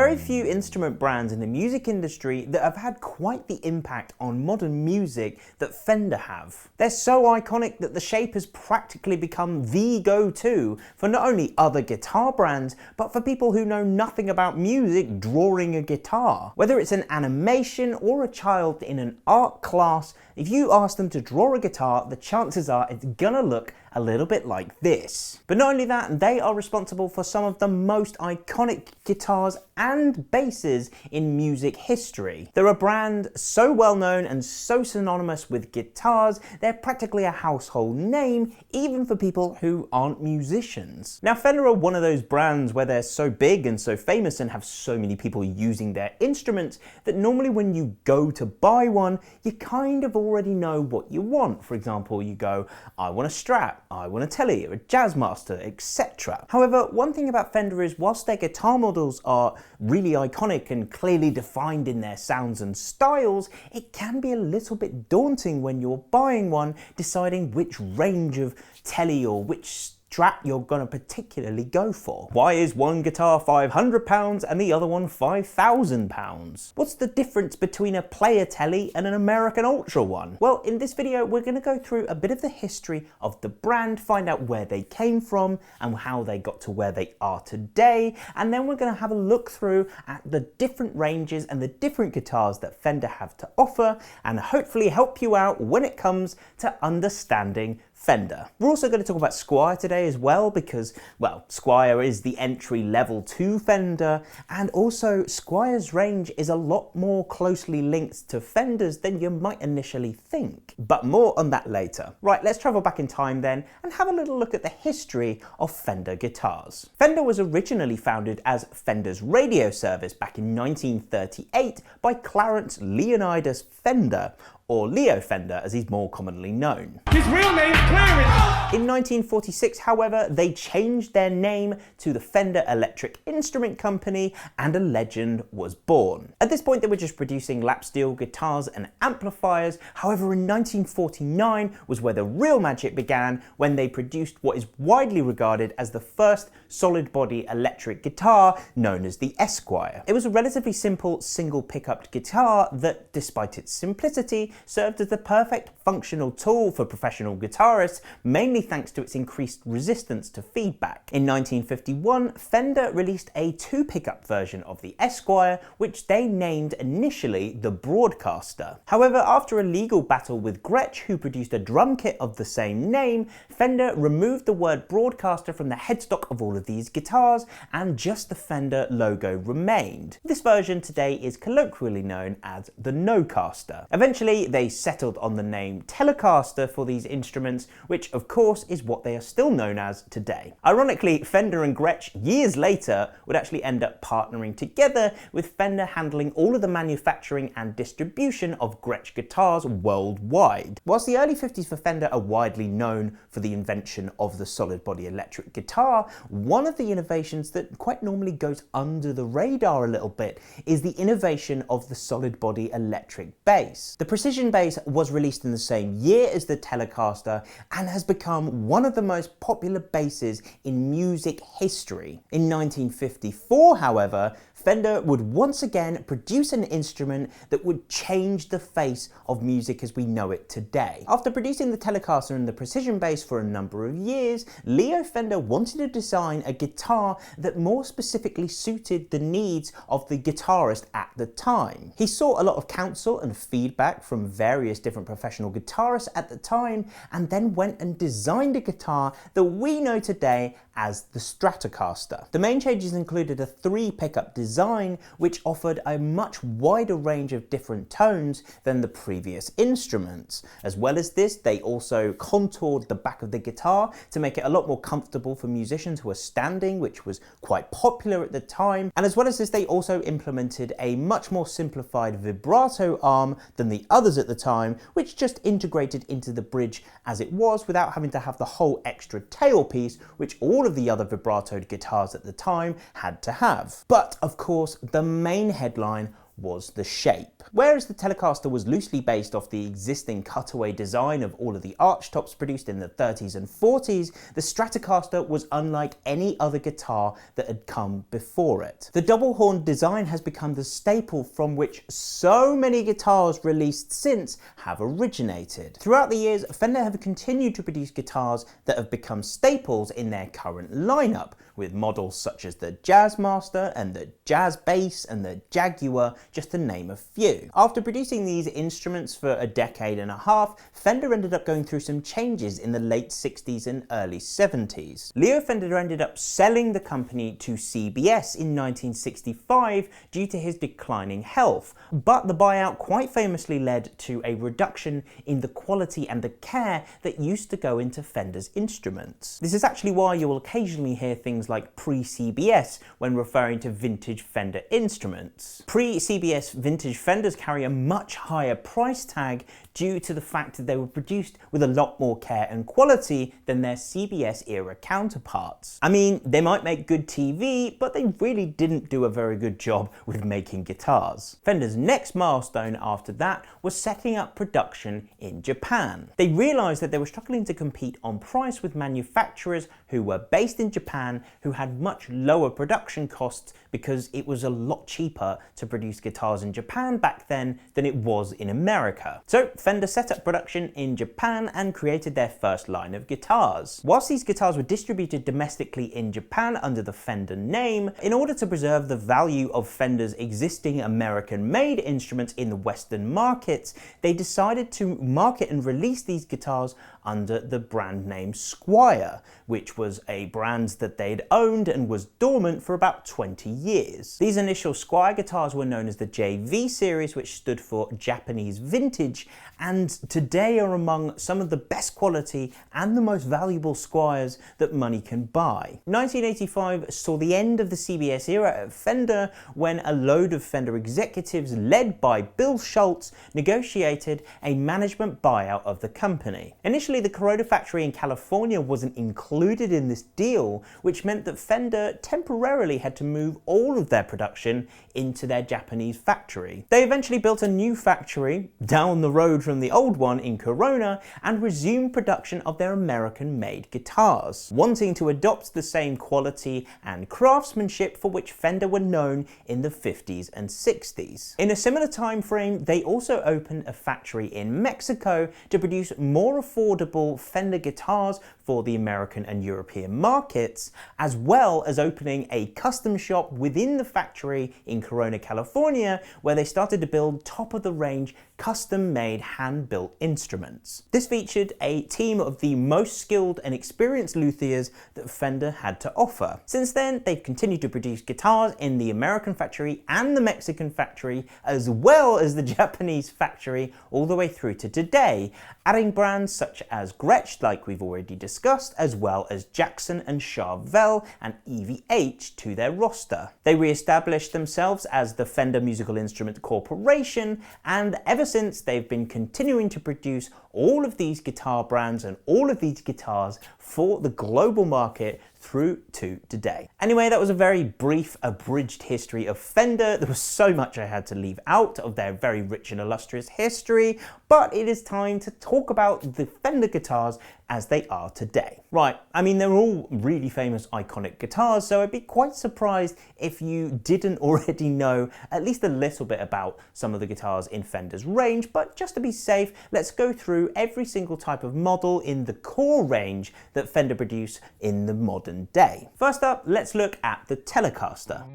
very few instrument brands in the music industry that have had quite the impact on modern music that Fender have. They're so iconic that the shape has practically become the go-to for not only other guitar brands, but for people who know nothing about music drawing a guitar. Whether it's an animation or a child in an art class, if you ask them to draw a guitar, the chances are it's gonna look a little bit like this. But not only that, they are responsible for some of the most iconic guitars and basses in music history. They're a brand so well known and so synonymous with guitars, they're practically a household name, even for people who aren't musicians. Now, Fender are one of those brands where they're so big and so famous and have so many people using their instruments that normally when you go to buy one, you kind of already know what you want. For example, you go, I want a Strat, I want a Tele, or a Jazzmaster, etc. However, one thing about Fender is whilst their guitar models are really iconic and clearly defined in their sounds and styles, it can be a little bit daunting when you're buying one, deciding which range of Tele or which Strat you're going to particularly go for. Why is one guitar £500 and the other one £5,000? What's the difference between a Player Tele and an American Ultra one? Well, in this video we're going to go through a bit of the history of the brand, find out where they came from and how they got to where they are today, and then we're going to have a look through at the different ranges and the different guitars that Fender have to offer, and hopefully help you out when it comes to understanding Fender. We're also going to talk about Squier today as well because, well, Squier is the entry level to Fender, and also Squier's range is a lot more closely linked to Fender's than you might initially think. But more on that later. Right, let's travel back in time then and have a little look at the history of Fender guitars. Fender was originally founded as Fender's radio service back in 1938 by Clarence Leonidas Fender, or Leo Fender as he's more commonly known. His real name's Clarence! In 1946, however, they changed their name to the Fender Electric Instrument Company and a legend was born. At this point they were just producing lap steel guitars and amplifiers. However, in 1949 was where the real magic began, when they produced what is widely regarded as the first solid body electric guitar, known as the Esquire. It was a relatively simple single pickup guitar that, despite its simplicity, served as the perfect functional tool for professional guitarists, mainly thanks to its increased resistance to feedback. In 1951, Fender released a two pickup version of the Esquire, which they named initially the Broadcaster. However, after a legal battle with Gretsch, who produced a drum kit of the same name, Fender removed the word Broadcaster from the headstock of all of these guitars, and just the Fender logo remained. This version today is colloquially known as the Nocaster. Eventually, they settled on the name Telecaster for these instruments, which of course is what they are still known as today. Ironically, Fender and Gretsch years later would actually end up partnering together, with Fender handling all of the manufacturing and distribution of Gretsch guitars worldwide. Whilst the early 50s for Fender are widely known for the invention of the solid body electric guitar, one of the innovations that quite normally goes under the radar a little bit is the innovation of the solid body electric bass. The Precision bass was released in the same year as the Telecaster and has become one of the most popular basses in music history. In 1954, however, Fender would once again produce an instrument that would change the face of music as we know it today. After producing the Telecaster and the Precision bass for a number of years, Leo Fender wanted to design a guitar that more specifically suited the needs of the guitarist at the time. He sought a lot of counsel and feedback from various different professional guitarists at the time, and then went and designed a guitar that we know today as the Stratocaster. The main changes included a 3 pickup design, which offered a much wider range of different tones than the previous instruments. As well as this, they also contoured the back of the guitar to make it a lot more comfortable for musicians who are standing, which was quite popular at the time. And as well as this, they also implemented a much more simplified vibrato arm than the others at the time, which just integrated into the bridge as it was without having to have the whole extra tailpiece, which all of the other vibratoed guitars at the time had to have. But of course, the main headline was the shape. Whereas the Telecaster was loosely based off the existing cutaway design of all of the archtops produced in the 30s and 40s, the Stratocaster was unlike any other guitar that had come before it. The double horn design has become the staple from which so many guitars released since have originated. Throughout the years, Fender have continued to produce guitars that have become staples in their current lineup, with models such as the Jazzmaster and the Jazz Bass and the Jaguar, just to name a few. After producing these instruments for a decade and a half, Fender ended up going through some changes in the late 60s and early 70s. Leo Fender ended up selling the company to CBS in 1965 due to his declining health, but the buyout quite famously led to a reduction in the quality and the care that used to go into Fender's instruments. This is actually why you will occasionally hear things like pre-CBS when referring to vintage Fender instruments. Pre-CBS vintage Fenders carry a much higher price tag due to the fact that they were produced with a lot more care and quality than their CBS era counterparts. I mean, they might make good TV, but they really didn't do a very good job with making guitars. Fender's next milestone after that was setting up production in Japan. They realized that they were struggling to compete on price with manufacturers who were based in Japan who had much lower production costs because it was a lot cheaper to produce guitars in Japan back then than it was in America. So Fender set up production in Japan and created their first line of guitars. Whilst these guitars were distributed domestically in Japan under the Fender name, in order to preserve the value of Fender's existing American-made instruments in the Western markets, they decided to market and release these guitars under the brand name Squier, which was a brand that they'd owned and was dormant for about 20 years. These initial Squier guitars were known as the JV series, which stood for Japanese Vintage, and today are among some of the best quality and the most valuable Squiers that money can buy. 1985 saw the end of the CBS era at Fender when a load of Fender executives led by Bill Schultz negotiated a management buyout of the company. Initially, the Corona factory in California wasn't included in this deal, which meant that Fender temporarily had to move all of their production into their Japanese factory. They eventually built a new factory down the road from the old one in Corona and resumed production of their American-made guitars, wanting to adopt the same quality and craftsmanship for which Fender were known in the 50s and 60s. In a similar time frame, they also opened a factory in Mexico to produce more affordable Fender guitars for the American and European markets, as well as opening a custom shop within the factory in Corona, California, where they started to build top-of-the-range, custom-made, hand-built instruments. This featured a team of the most skilled and experienced luthiers that Fender had to offer. Since then, they've continued to produce guitars in the American factory and the Mexican factory, as well as the Japanese factory, all the way through to today, adding brands such as Gretsch, like we've already discussed, as well as Jackson and Charvel and EVH to their roster. They re-established themselves as the Fender Musical Instrument Corporation, and ever since they've been continuing to produce all of these guitar brands and all of these guitars for the global market through to today. Anyway, that was a very brief, abridged history of Fender. There was so much I had to leave out of their very rich and illustrious history, but it is time to talk about the Fender guitars as they are today. Right, I mean, they're all really famous, iconic guitars, so I'd be quite surprised if you didn't already know at least a little bit about some of the guitars in Fender's range, but just to be safe, let's go through every single type of model in the core range that Fender produce in the modern day. First up, let's look at the Telecaster.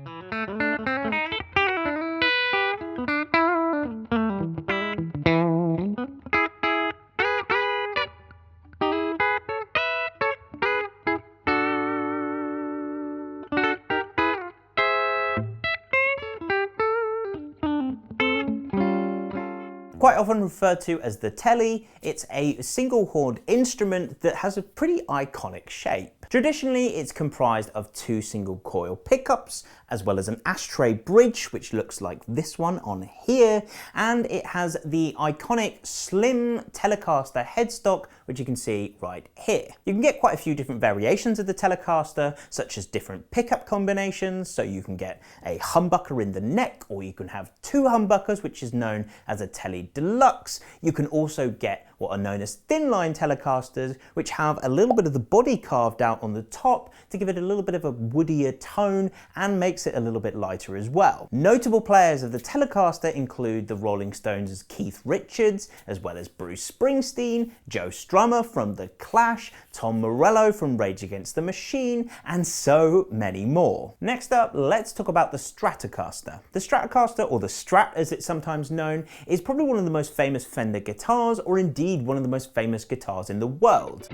Quite often referred to as the Tele, it's a single-horned instrument that has a pretty iconic shape. Traditionally, it's comprised of two single-coil pickups, as well as an ashtray bridge, which looks like this one on here, and it has the iconic slim Telecaster headstock which you can see right here. You can get quite a few different variations of the Telecaster, such as different pickup combinations, so you can get a humbucker in the neck, or you can have two humbuckers, which is known as a Tele Deluxe. You can also get what are known as thin line Telecasters, which have a little bit of the body carved out on the top to give it a little bit of a woodier tone and makes it a little bit lighter as well. Notable players of the Telecaster include the Rolling Stones' Keith Richards, as well as Bruce Springsteen, Joe Strummer from The Clash, Tom Morello from Rage Against the Machine, and so many more. Next up, let's talk about the Stratocaster. The Stratocaster, or the Strat as it's sometimes known, is probably one of the most famous Fender guitars, or indeed one of the most famous guitars in the world.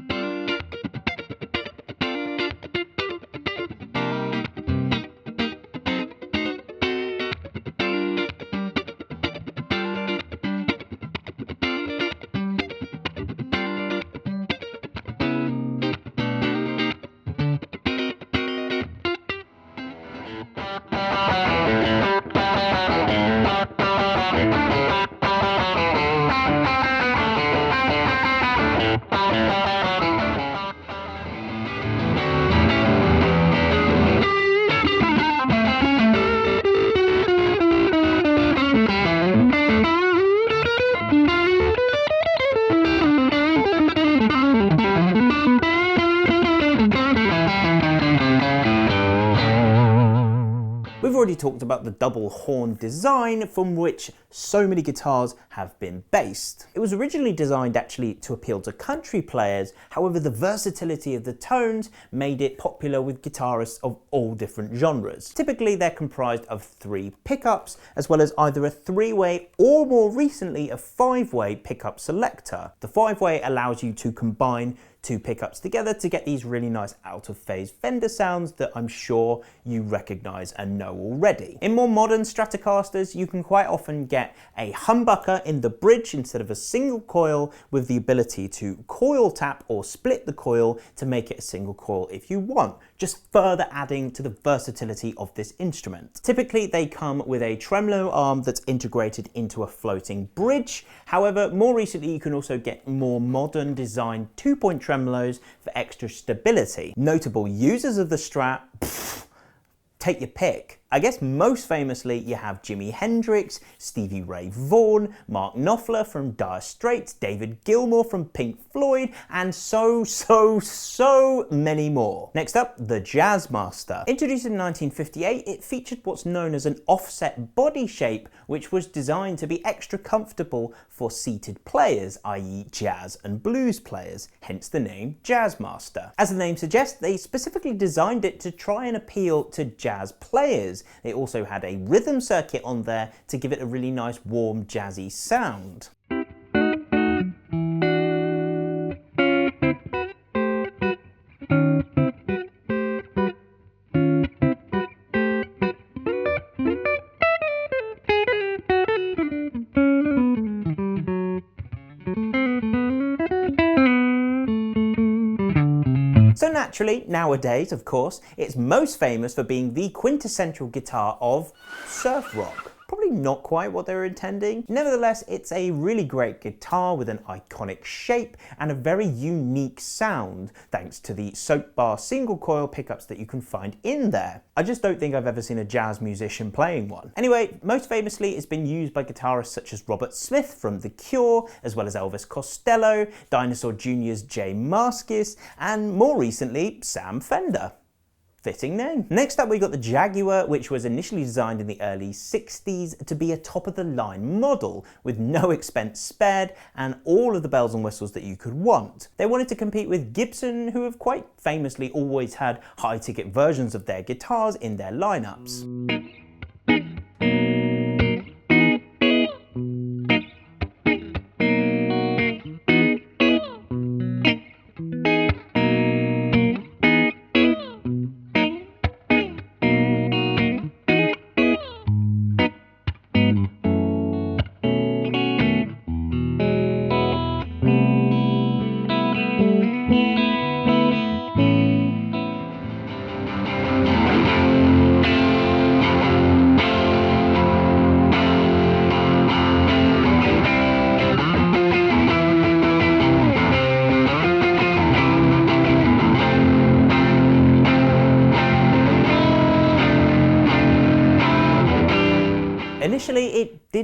We've already talked about the double horn design from which so many guitars have been based. It was originally designed actually to appeal to country players, however the versatility of the tones made it popular with guitarists of all different genres. Typically they're comprised of 3 pickups, as well as either a 3-way or more recently a 5-way pickup selector. The 5-way allows you to combine 2 pickups together to get these really nice out of phase Fender sounds that I'm sure you recognize and know already. In more modern Stratocasters, you can quite often get a humbucker in the bridge instead of a single coil, with the ability to coil tap or split the coil to make it a single coil if you want, just further adding to the versatility of this instrument. Typically they come with a tremolo arm that's integrated into a floating bridge. However, more recently you can also get more modern designed 2-point tremolos for extra stability. Notable users of the Strat, take your pick. I guess most famously you have Jimi Hendrix, Stevie Ray Vaughan, Mark Knopfler from Dire Straits, David Gilmour from Pink Floyd, and so many more. Next up, the Jazzmaster. Introduced in 1958, it featured what's known as an offset body shape, which was designed to be extra comfortable for seated players, i.e. jazz and blues players, hence the name Jazzmaster. As the name suggests, they specifically designed it to try and appeal to jazz players. They also had a rhythm circuit on there to give it a really nice warm jazzy sound. So naturally, nowadays, of course, it's most famous for being the quintessential guitar of surf rock. Probably not quite what they were intending. Nevertheless, it's a really great guitar with an iconic shape and a very unique sound, thanks to the soap bar single coil pickups that you can find in there. I just don't think I've ever seen a jazz musician playing one. Anyway, most famously, it's been used by guitarists such as Robert Smith from The Cure, as well as Elvis Costello, Dinosaur Jr.'s Jay Mascis, and more recently, Sam Fender. Fitting name. Next up we got the Jaguar, which was initially designed in the early 60s to be a top-of-the-line model with no expense spared and all of the bells and whistles that you could want. They wanted to compete with Gibson, who have quite famously always had high-ticket versions of their guitars in their lineups.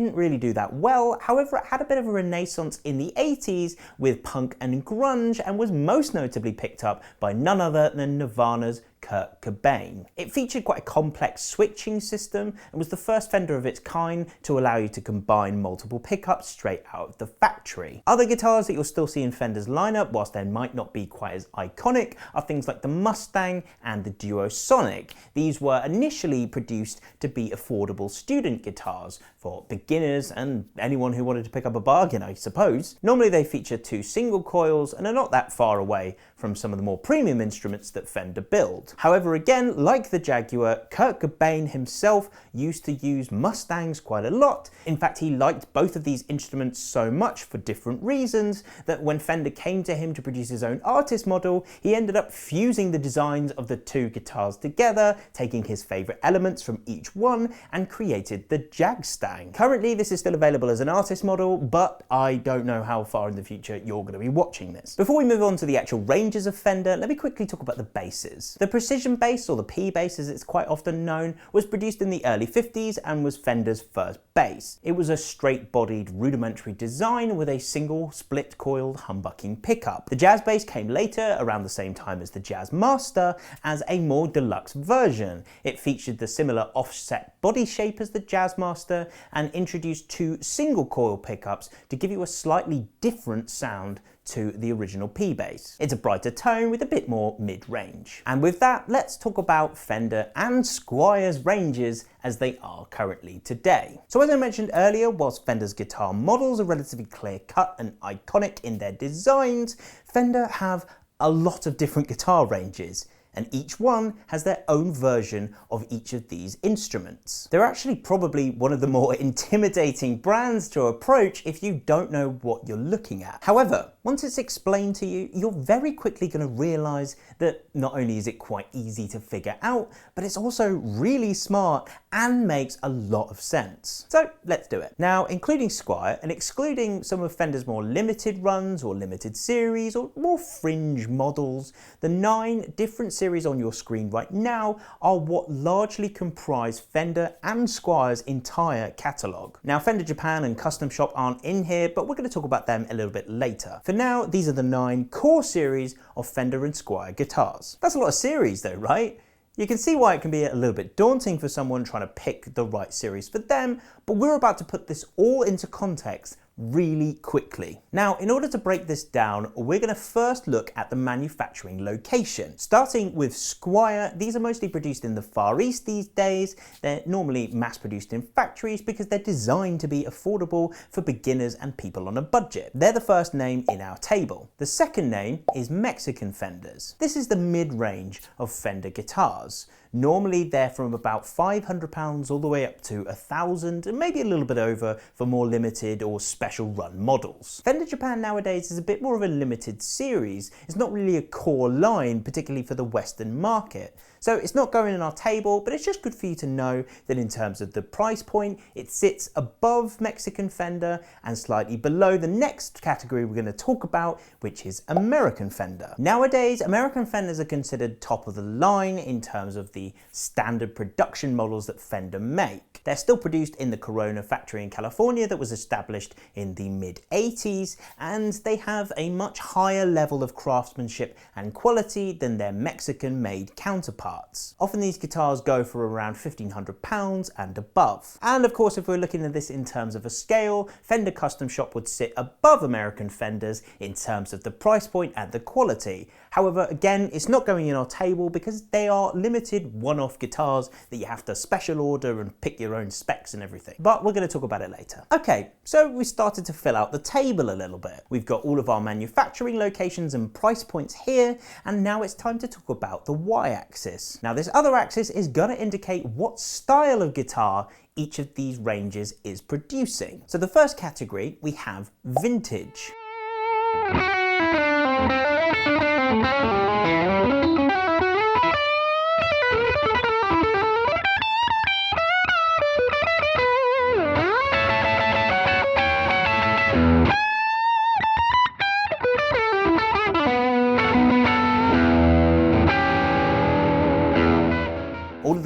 didn't really do that well. However, it had a bit of a renaissance in the 80s with punk and grunge, and was most notably picked up by none other than Nirvana's Kurt Cobain. It featured quite a complex switching system and was the first Fender of its kind to allow you to combine multiple pickups straight out of the factory. Other guitars that you'll still see in Fender's lineup, whilst they might not be quite as iconic, are things like the Mustang and the Duo Sonic. These were initially produced to be affordable student guitars for beginners and anyone who wanted to pick up a bargain, I suppose. Normally they feature 2 single coils and are not that far away from some of the more premium instruments that Fender build. However, again, like the Jaguar, Kurt Cobain himself used to use Mustangs quite a lot. In fact, he liked both of these instruments so much for different reasons that when Fender came to him to produce his own artist model, he ended up fusing the designs of the 2 guitars together, taking his favourite elements from each one, and created the Jagstang. Currently, this is still available as an artist model, but I don't know how far in the future you're going to be watching this. Before we move on to the actual ranges of Fender, let me quickly talk about the basses. The Precision bass, or the P bass as it's quite often known, was produced in the early 50s and was Fender's first bass. It was a straight-bodied rudimentary design with a single split-coiled humbucking pickup. The Jazz bass came later, around the same time as the Jazzmaster, as a more deluxe version. It featured the similar offset body shape as the Jazzmaster and introduced 2 single-coil pickups to give you a slightly different sound to the original P bass. It's a brighter tone with a bit more mid-range. And with that, let's talk about Fender and Squier's ranges as they are currently today. So as I mentioned earlier, whilst Fender's guitar models are relatively clear-cut and iconic in their designs, Fender have a lot of different guitar ranges, and each one has their own version of each of these instruments. They're actually probably one of the more intimidating brands to approach if you don't know what you're looking at. However, once it's explained to you, you're very quickly going to realise that not only is it quite easy to figure out, but it's also really smart and makes a lot of sense. So let's do it. Now, including Squier and excluding some of Fender's more limited runs or limited series or more fringe models, the 9 different series on your screen right now are what largely comprise Fender and Squier's entire catalogue. Now, Fender Japan and Custom Shop aren't in here, but we're going to talk about them a little bit later. For now, these are the 9 core series of Fender and Squier guitars. That's a lot of series though, right? You can see why it can be a little bit daunting for someone trying to pick the right series for them, but we're about to put this all into context really quickly. Now, in order to break this down, we're going to first look at the manufacturing location. Starting with Squier, these are mostly produced in the Far East these days. They're normally mass produced in factories because they're designed to be affordable for beginners and people on a budget. They're the first name in our table. The second name is Mexican Fenders. This is the mid-range of Fender guitars. Normally they're from about £500 all the way up to £1,000 and maybe a little bit over for more limited or special run models. Fender Japan nowadays is a bit more of a limited series. It's not really a core line, particularly for the Western market. So it's not going in our table, but it's just good for you to know that in terms of the price point, it sits above Mexican Fender and slightly below the next category we're going to talk about, which is American Fender. Nowadays, American Fenders are considered top of the line in terms of the standard production models that Fender make. They're still produced in the Corona factory in California that was established in the mid-80s, and they have a much higher level of craftsmanship and quality than their Mexican-made counterparts. Often these guitars go for around £1,500 and above. And of course, if we're looking at this in terms of a scale, Fender Custom Shop would sit above American Fenders in terms of the price point and the quality. However, again, it's not going in our table because they are limited one-off guitars that you have to special order and pick your own specs and everything. But we're going to talk about it later. Okay, so we started to fill out the table a little bit. We've got all of our manufacturing locations and price points here, and now it's time to talk about the y-axis. Now, this other axis is going to indicate what style of guitar each of these ranges is producing. So the first category, we have vintage.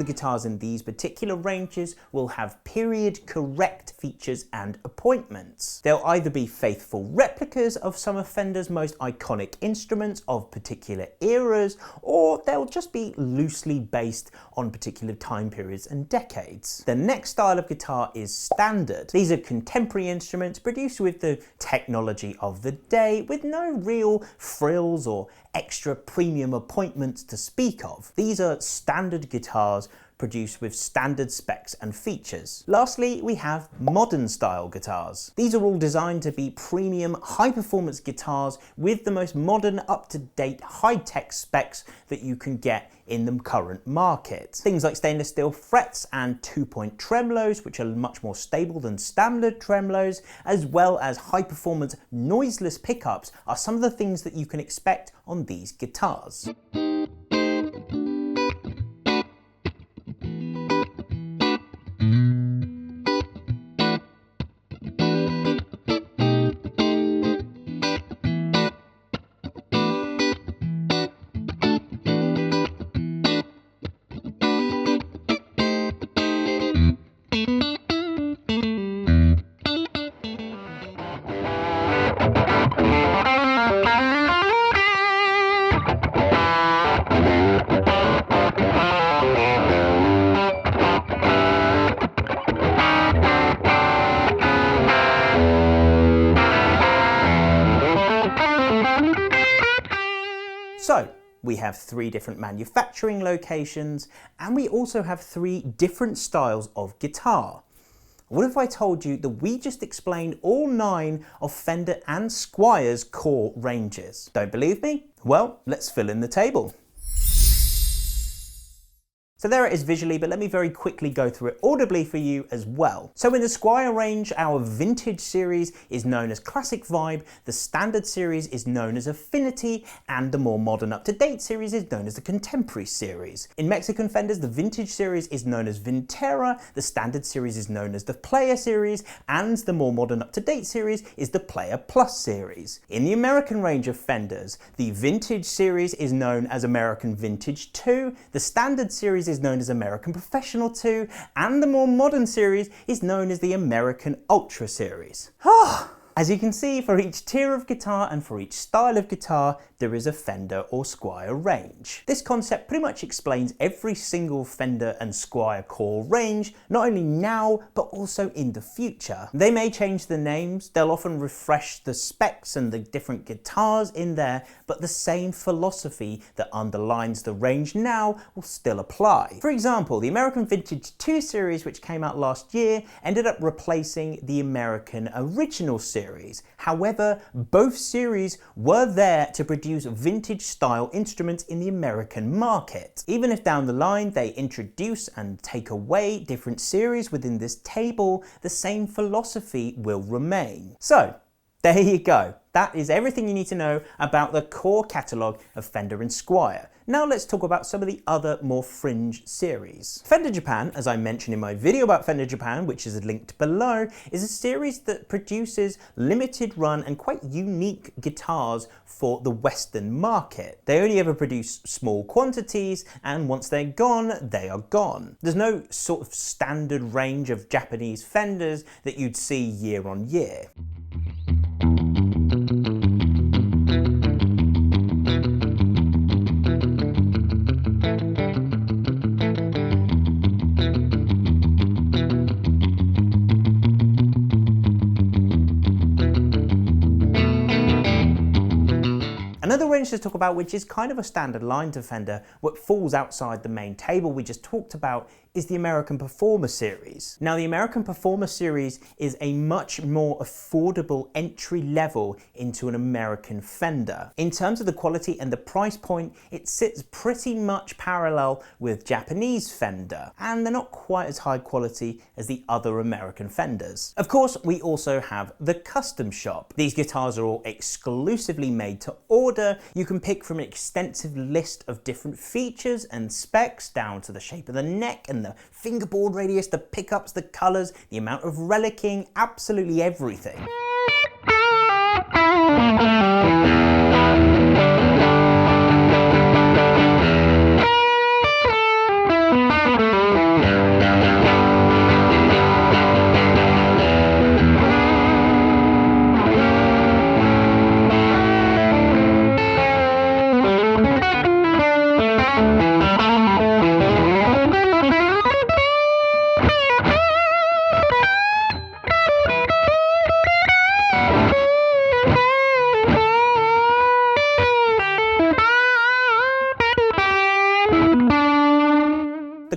the guitars in these particular ranges will have period correct features and appointments. They'll either be faithful replicas of some of Fender's most iconic instruments of particular eras, or they'll just be loosely based on particular time periods and decades. The next style of guitar is standard. These are contemporary instruments produced with the technology of the day, with no real frills or extra premium appointments to speak of. These are standard guitars produced with standard specs and features. Lastly, we have modern style guitars. These are all designed to be premium, high-performance guitars with the most modern, up-to-date, high-tech specs that you can get in the current market. Things like stainless steel frets and two-point tremolos, which are much more stable than standard tremolos, as well as high-performance, noiseless pickups are some of the things that you can expect on these guitars. So, we have 3 different manufacturing locations, and we also have 3 different styles of guitar. What if I told you that we just explained all 9 of Fender and Squier's core ranges? Don't believe me? Well, let's fill in the table. So there it is visually, but let me very quickly go through it audibly for you as well. So in the Squier range, our vintage series is known as Classic Vibe, the standard series is known as Affinity, and the more modern up-to-date series is known as the Contemporary series. In Mexican Fenders, the vintage series is known as Vintera, the standard series is known as the Player series, and the more modern up-to-date series is the Player Plus series. In the American range of Fenders, the vintage series is known as American Vintage 2, the standard series is known as American Professional 2, and the more modern series is known as the American Ultra series. As you can see, for each tier of guitar and for each style of guitar, there is a Fender or Squier range. This concept pretty much explains every single Fender and Squier core range, not only now, but also in the future. They may change the names, they'll often refresh the specs and the different guitars in there, but the same philosophy that underlines the range now will still apply. For example, the American Vintage 2 series, which came out last year, ended up replacing the American Original series. However, both series were there to produce vintage style instruments in the American market. Even if down the line they introduce and take away different series within this table, the same philosophy will remain. So, there you go. That is everything you need to know about the core catalogue of Fender and Squier. Now let's talk about some of the other more fringe series. Fender Japan, as I mentioned in my video about Fender Japan, which is linked below, is a series that produces limited run and quite unique guitars for the Western market. They only ever produce small quantities, and once they're gone, they are gone. There's no sort of standard range of Japanese Fenders that you'd see year on year. Another range to talk about, which is kind of a standard line to Fender, what falls outside the main table we just talked about, is the American Performer series. Now, the American Performer series is a much more affordable entry level into an American Fender. In terms of the quality and the price point, it sits pretty much parallel with Japanese Fender, and they're not quite as high quality as the other American Fenders. Of course, we also have the Custom Shop. These guitars are all exclusively made to order. You can pick from an extensive list of different features and specs, down to the shape of the neck and the fingerboard radius, the pickups, the colors, the amount of relicking, absolutely everything.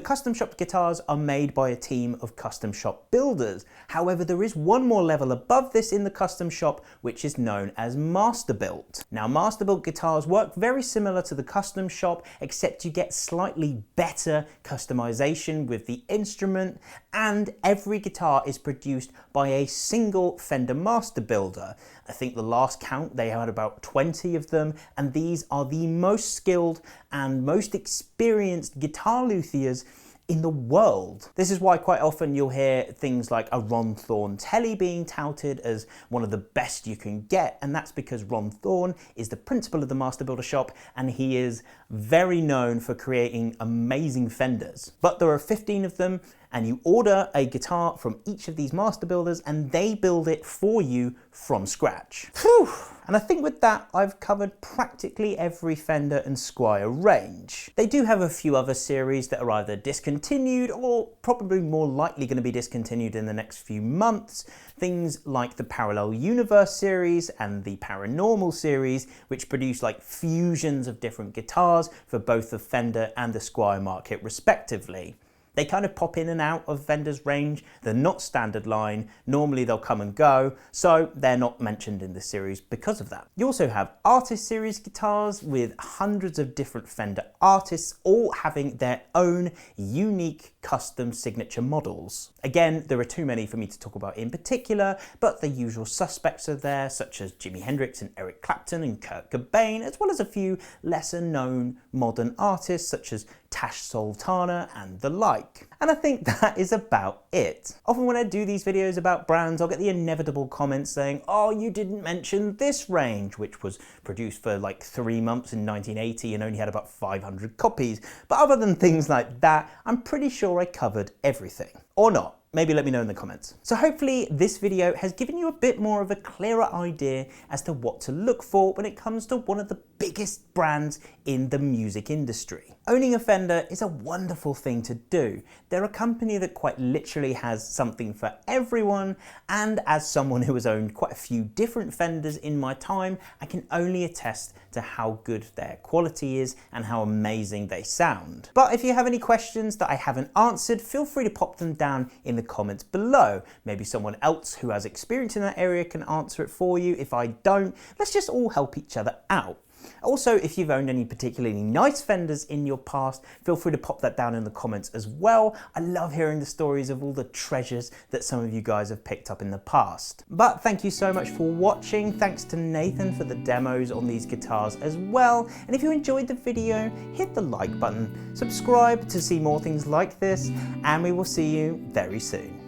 custom shop guitars are made by a team of custom shop builders. However, there is one more level above this in the custom shop, which is known as master built. Now, master built guitars work very similar to the custom shop, except you get slightly better customization with the instrument, and every guitar is produced by a single Fender master builder. I think the last count, they had about 20 of them, and these are the most skilled and most experienced guitar luthiers in the world. This is why quite often you'll hear things like a Ron Thorn Tele being touted as one of the best you can get, and that's because Ron Thorn is the principal of the Master Builder shop, and he is very known for creating amazing Fenders. But there are 15 of them, and you order a guitar from each of these master builders and they build it for you from scratch. Whew. And I think with that, I've covered practically every Fender and Squier range. They do have a few other series that are either discontinued or probably more likely going to be discontinued in the next few months. Things like the Parallel Universe series and the Paranormal series, which produce like fusions of different guitars for both the Fender and the Squier market respectively. They kind of pop in and out of Fender's range. They're not standard line. Normally they'll come and go, so they're not mentioned in the series because of that. You also have artist series guitars with hundreds of different Fender artists, all having their own unique custom signature models. Again, there are too many for me to talk about in particular, but the usual suspects are there, such as Jimi Hendrix and Eric Clapton and Kurt Cobain, as well as a few lesser known modern artists such as Tash Sultana and the like. And I think that is about it. Often when I do these videos about brands, I'll get the inevitable comments saying, oh, you didn't mention this range, which was produced for like 3 months in 1980 and only had about 500 copies. But other than things like that, I'm pretty sure I covered everything. Or not. Maybe let me know in the comments. So hopefully this video has given you a bit more of a clearer idea as to what to look for when it comes to one of the biggest brands in the music industry. Owning a Fender is a wonderful thing to do. They're a company that quite literally has something for everyone, and as someone who has owned quite a few different Fenders in my time, I can only attest to how good their quality is and how amazing they sound. But if you have any questions that I haven't answered, feel free to pop them down in the comments below. Maybe someone else who has experience in that area can answer it for you. If I don't, let's just all help each other out. Also, if you've owned any particularly nice Fenders in your past, feel free to pop that down in the comments as well. I love hearing the stories of all the treasures that some of you guys have picked up in the past. But thank you so much for watching. Thanks to Nathan for the demos on these guitars as well. And if you enjoyed the video, hit the like button, subscribe to see more things like this, and we will see you very soon.